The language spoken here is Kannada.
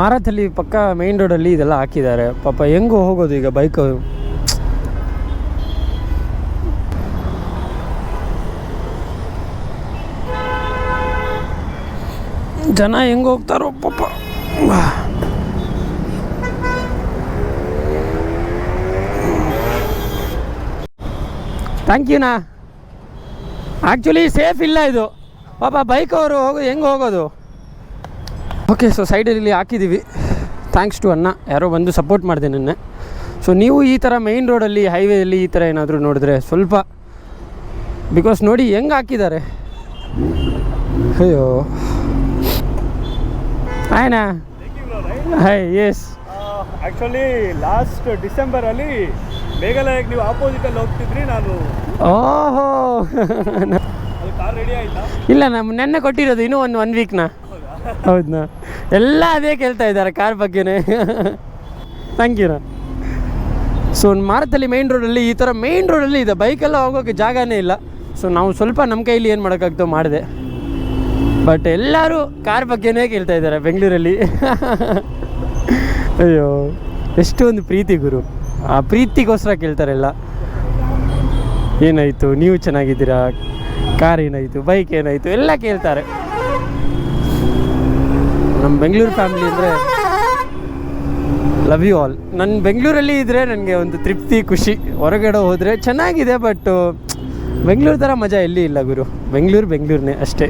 ಮಾರತ್ತಲ್ಲಿ ಪಕ್ಕ ಮೇನ್ ರೋಡಲ್ಲಿ ಇದೆಲ್ಲ ಹಾಕಿದ್ದಾರೆ. ಪಾಪ ಹೆಂಗೋ ಹೋಗೋದು ಈಗ ಬೈಕ್. ಜನ ಹೆಂಗೆ ಹೋಗ್ತಾರೋ ಪಾಪ. ಥ್ಯಾಂಕ್ ಯುನಾ. ಆ್ಯಕ್ಚುಲಿ ಸೇಫ್ ಇಲ್ಲ ಇದು ಪಾಪ, ಬೈಕ್ ಅವರು ಹೆಂಗೆ ಹೋಗೋದು. ಓಕೆ, ಸೊ ಸೈಡಲ್ಲಿ ಹಾಕಿದ್ದೀವಿ. ಥ್ಯಾಂಕ್ಸ್ ಟು ಅಣ್ಣ, ಯಾರೋ ಬಂದು ಸಪೋರ್ಟ್ ಮಾಡಿದೆ ನನ್ನ. ಸೊ ನೀವು ಈ ಥರ ಮೇಯ್ನ್ ರೋಡಲ್ಲಿ ಹೈವೇಯಲ್ಲಿ ಈ ಥರ ಏನಾದರೂ ನೋಡಿದ್ರೆ ಸ್ವಲ್ಪ, ಬಿಕಾಸ್ ನೋಡಿ ಹೆಂಗೆ ಹಾಕಿದ್ದಾರೆ. ಅಯ್ಯೋ ಆಯ್ನಾ. ಹೈ ಎಸ್, ಆ್ಯಕ್ಚುಲಿ ಲಾಸ್ಟ್ ಡಿಸೆಂಬರಲ್ಲಿ ಮೇಘಾಲಯಕ್ಕೆ ನೀವು ಆಪೋಸಿಟಲ್ಲಿ ಹೋಗ್ತಿದ್ರಿ. ನಾನು ಓಹೋ ಅದು ಕಾರ್ ರೆಡಿ ಆಯಿತಾ? ಇಲ್ಲ, ನಮ್ಮ ನೆನ್ನೆ ಕೊಟ್ಟಿರೋದು ಇನ್ನೂ ಒನ್ ವೀಕ್ನ. ಹೌದಾ, ಎಲ್ಲ ಅದೇ ಕೇಳ್ತಾ ಇದ್ದಾರೆ ಕಾರ್ ಬಗ್ಗೆನೇ. ಥ್ಯಾಂಕ್ ಯುನಾ. ಸೊ ಮಾರತ್ತಲ್ಲಿ ಮೇಯ್ನ್ ರೋಡಲ್ಲಿ ಈ ಥರ ಮೇಯ್ನ್ ರೋಡಲ್ಲಿ ಇದೆ, ಬೈಕೆಲ್ಲ ಹೋಗೋಕ್ಕೆ ಜಾಗನೇ ಇಲ್ಲ. ಸೊ ನಾವು ಸ್ವಲ್ಪ ನಮ್ಮ ಕೈಲಿ ಏನು ಮಾಡೋಕ್ಕಾಗ್ತೋ ಮಾಡಿದೆ. ಬಟ್ ಎಲ್ಲರೂ ಕಾರ್ ಬಗ್ಗೆನೇ ಕೇಳ್ತಾ ಇದ್ದಾರೆ ಬೆಂಗಳೂರಲ್ಲಿ. ಅಯ್ಯೋ, ಎಷ್ಟೊಂದು ಪ್ರೀತಿ ಗುರು, ಆ ಪ್ರೀತಿಗೋಸ್ಕರ ಕೇಳ್ತಾರೆಲ್ಲ. ಏನಾಯಿತು, ನೀವು ಚೆನ್ನಾಗಿದ್ದೀರಾ, ಕಾರ್ ಏನಾಯಿತು, ಬೈಕ್ ಏನಾಯಿತು ಎಲ್ಲ ಕೇಳ್ತಾರೆ. ನಮ್ಮ ಬೆಂಗಳೂರು ಫ್ಯಾಮಿಲಿ ಅಂದರೆ ಲವ್ ಯು ಆಲ್. ನನ್ನ ಬೆಂಗಳೂರಲ್ಲಿ ಇದ್ದರೆ ನನಗೆ ಒಂದು ತೃಪ್ತಿ, ಖುಷಿ. ಹೊರಗಡೆ ಹೋದರೆ ಚೆನ್ನಾಗಿದೆ, ಬಟ್ ಬೆಂಗಳೂರು ಥರ ಮಜಾ ಎಲ್ಲಿ ಇಲ್ಲ ಗುರು. ಬೆಂಗಳೂರೇ ಅಷ್ಟೇ.